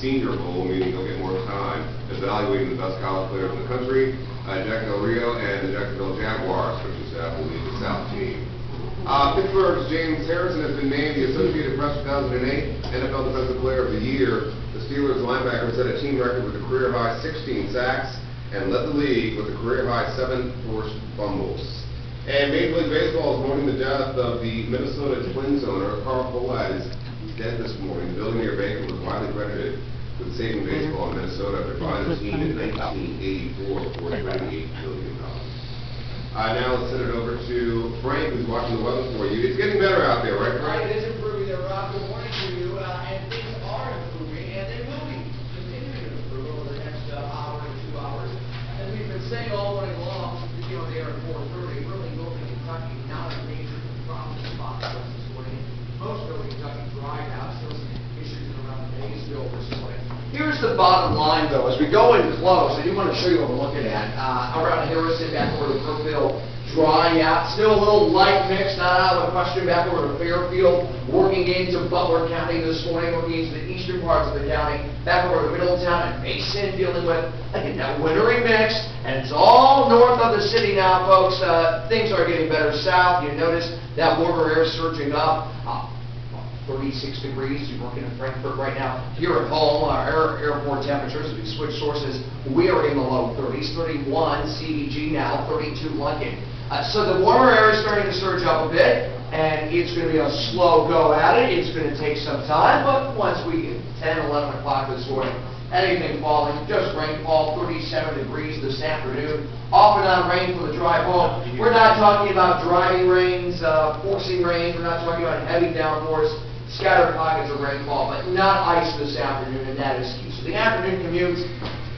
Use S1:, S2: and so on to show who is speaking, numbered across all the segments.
S1: Senior Bowl, meaning he'll get more time, evaluating the best college players in the country, Jack Del Rio and the Jacksonville Jaguars, which is, I believe, the South team. Pittsburgh's James Harrison has been named the Associated Press 2008 NFL Defensive Player of the Year. The Steelers linebacker set a team record with a career-high 16 sacks and led the league with a career-high 7 forced fumbles. And Major League Baseball is mourning the death of the Minnesota Twins owner, Carl Folchi. He's dead this morning. The building near Bacon was widely credited with saving baseball in Minnesota after buying the team in 1984 for $28 million. Now let's send it over to Frank, who's watching the weather for you. It's getting better out there, right, Frank?
S2: It is improving there, Rob. Good morning to you. And things are improving, and they will be continuing to improve over the next hour to 2 hours. As we've been saying all morning long, you know, they are at 4:30. Really, Northern Kentucky not a major problem spot for us this morning. Most Northern Kentucky dried out. Still some issues around Maysville this morning. Here's the bottom line, though. As we go in close, I do want to show you what we're looking at. Around Harrison, back over to Brookville, dry out. Still a little light mix, not out of the question. Back over to Fairfield, working into Butler County this morning, working into the eastern parts of the county. Back over to Middletown and Mason, dealing with, again, that wintry mix. And it's all north of the city now, folks. Things are getting better south. You notice that warmer air surging up. 36 degrees. You're working in Frankfurt right now. Here at home, our airport temperatures, if we switch sources, we are in the low 30s. 31 CBG now, 32 London. So the warmer air is starting to surge up a bit, and it's going to be a slow go at it. It's going to take some time, but once we get 10, 11 o'clock this morning, anything falling, just rainfall, 37 degrees this afternoon. Off and on rain for the drive home. We're not talking about driving rains, forcing rain. We're not talking about heavy downpours. Scattered pockets of rainfall, but not ice this afternoon, and that is key. So the afternoon commutes,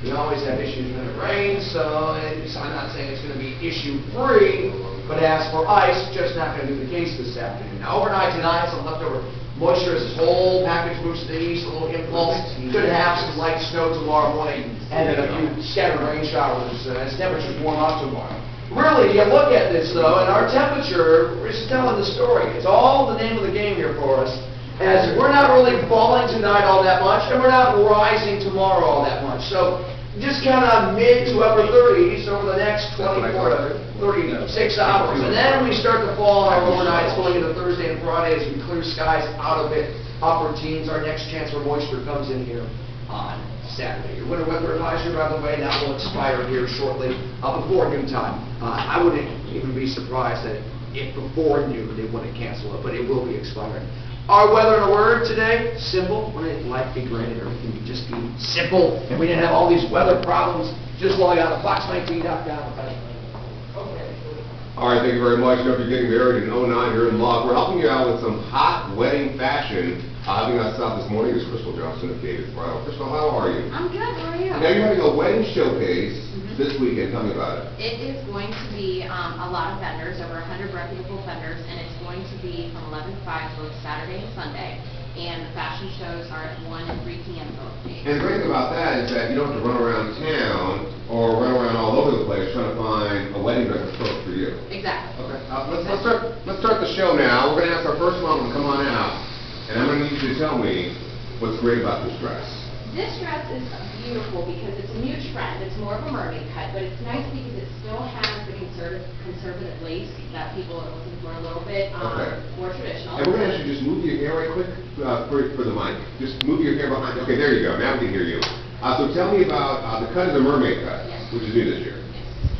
S2: we always have issues when it rains, so I'm not saying it's going to be issue-free, but as for ice, just not going to be the case this afternoon. Now, overnight tonight, some leftover moisture as this whole package moves to the east, a little impulse. Could have some light snow tomorrow morning, and then a few scattered rain showers as temperatures warm up tomorrow. Really, you look at this, though, and our temperature is telling the story. It's all the name of the game here for us. As we're not really falling tonight all that much, and we're not rising tomorrow all that much. So just count on mid to upper 30s over the next 24 to 36 hours. And then we start to fall on our overnights going into Thursday and Friday as we clear skies out of it, upper teens. Our next chance for moisture comes in here on Saturday. Your winter weather advisory, by the way, now will expire here shortly before noontime. I wouldn't even be surprised that if before noon they wouldn't cancel it, but it will be expiring. Our weather in a word today, simple. Wouldn't life be great if everything would just be simple and we didn't have all these weather problems? Just log on to fox19.com. Okay.
S1: All right, thank you very much. If you're getting married in 09 here in Love, we're helping you out with some hot wedding fashion. Having us out this morning is Crystal Johnson of David's Bridal. Crystal, how are you?
S3: I'm good. How are you?
S1: Now you're having a wedding showcase this weekend. Tell me about it.
S3: It is going to be a lot of vendors, over 100 reputable vendors, and it's going to be from 11 to 5 both Saturday and Sunday. And the fashion shows are at 1 and 3 p.m. both days.
S1: And the great thing about that is that you don't have to run around town or run around all over the place trying to find a wedding dress that's perfect for you.
S3: Exactly.
S1: Okay. Let's start the show now. We're going to ask our first model to come on out. And I'm going to need you to tell me what's great about this dress.
S3: This dress is beautiful because it's a new trend. It's more of a mermaid cut, but it's nice because it still has the conservative lace that people are looking for a little bit more traditional.
S1: And we're going to ask you to just move your hair right quick for the mic. Just move your hair behind. Okay, there you go. Now we can hear you. So tell me about the cut is a mermaid cut, which is new this year.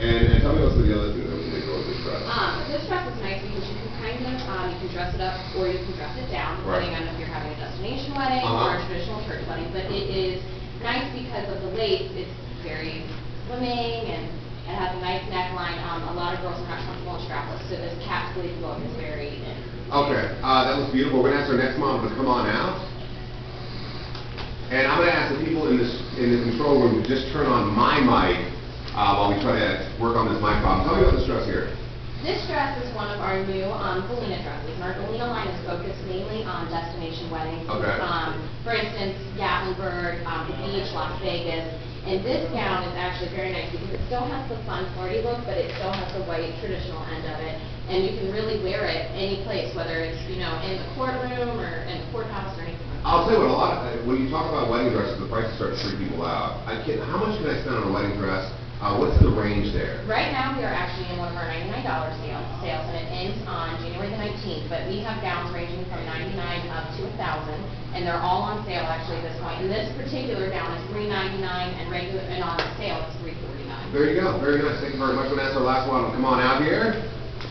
S1: And tell me what's the other thing that we can go with this dress.
S3: This dress is nice because you can kind of, you can dress it up or you can dress it down, depending on if you're having a destination wedding or a traditional church wedding. But it is nice because of the lace. It's very slimming and it has a nice neckline. A lot of girls are not comfortable in strapless, so this cap sleeve look is very in.
S1: Okay, that was beautiful. We're going to ask our next model to come on out. And I'm going to ask the people in the control room to just turn on my mic while we try to work on this mic problem. Tell me about this dress here.
S3: This dress is one of our new Galena dresses. And our Galena line is focused mainly on destination weddings.
S1: Okay.
S3: For instance, Gatlinburg, the beach, Las Vegas. And this gown is actually very nice because it still has the fun, flirty look, but it still has the white, traditional end of it. And you can really wear it any place, whether it's, you know, in the courtroom or in the courthouse or anything like that.
S1: I'll tell you what, when you talk about wedding dresses, the prices start to freak people out. How much can I spend on a wedding dress? What's the range there?
S3: Right now, we are actually in one of our $99 sales, and it ends on January the 19th, but we have gowns ranging from $99 up to $1,000, and they're all on sale actually at this point. And this particular gown is $399, and on sale it's $349.
S1: There you go, very nice, thank you very much. We're going to ask our last one, come on out here.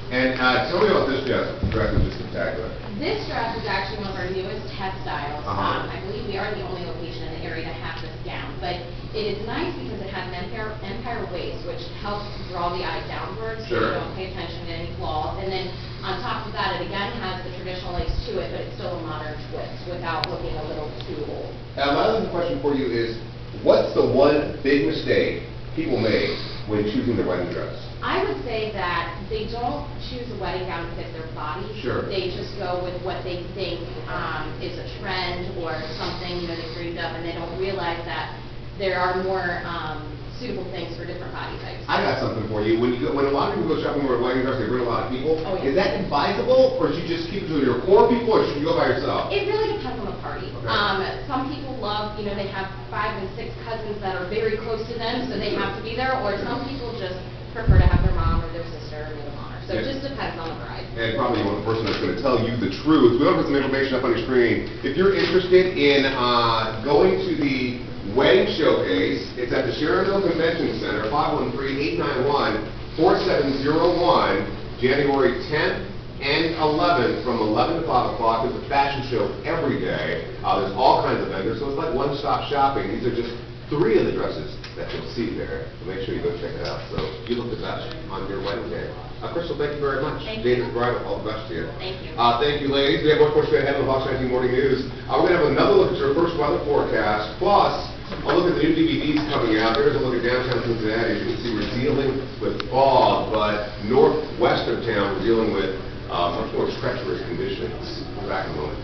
S1: And tell me about this dress. The dress is just spectacular.
S3: This dress is actually one of our newest test styles. I believe we are the only location in the area to have this gown, but it is nice because it has an empire waist, which helps draw the eye downwards, so you don't pay attention to any flaws. And then on top of that, it again has the traditional lace to it, but it's still a modern twist without looking a little too old.
S1: My other question for you is, what's the one big mistake people make when choosing their wedding dress?
S3: I would say that they don't choose a wedding gown to fit their body.
S1: Sure.
S3: They just go with what they think is a trend or something, they dreamed of, and they don't realize that there are more suitable things for different body types.
S1: I got something for you. When a lot of people go shopping for a wedding dress, they bring a lot of people.
S3: Oh, yeah.
S1: Is that advisable, or should you just keep it to your core people, or should you go by yourself?
S3: It really depends on the party.
S1: Okay.
S3: Some people love, they have 5 and 6 cousins that are very close to them, so they have to be there, or some people just prefer to have their mom or their sister or maid of honor. So it just depends on the bride.
S1: And probably one person that's going to tell you the truth. We want to put some information up on your screen. If you're interested in going to the Wedding Showcase, it's at the Sheridan Convention Center, 513-891-4701, January 10th and 11th from 11 to 5 o'clock. There's a fashion show every day. There's all kinds of vendors, so it's like one-stop shopping. These are just 3 of the dresses that you'll see there. So make sure you go check it out. So you look the best on your wedding day. Crystal, thank you very much.
S3: Thank you.
S1: David Bridal, all the best to you.
S3: Thank you.
S1: Thank you, ladies. We have much more straight ahead on the Fox 19 Morning News. We're going to have another look at your first weather forecast, plus a look at the new DVDs coming out. There's a look at downtown Cincinnati. As you can see, we're dealing with fog, but northwest of town, we're dealing with much more treacherous conditions. We're back in a moment.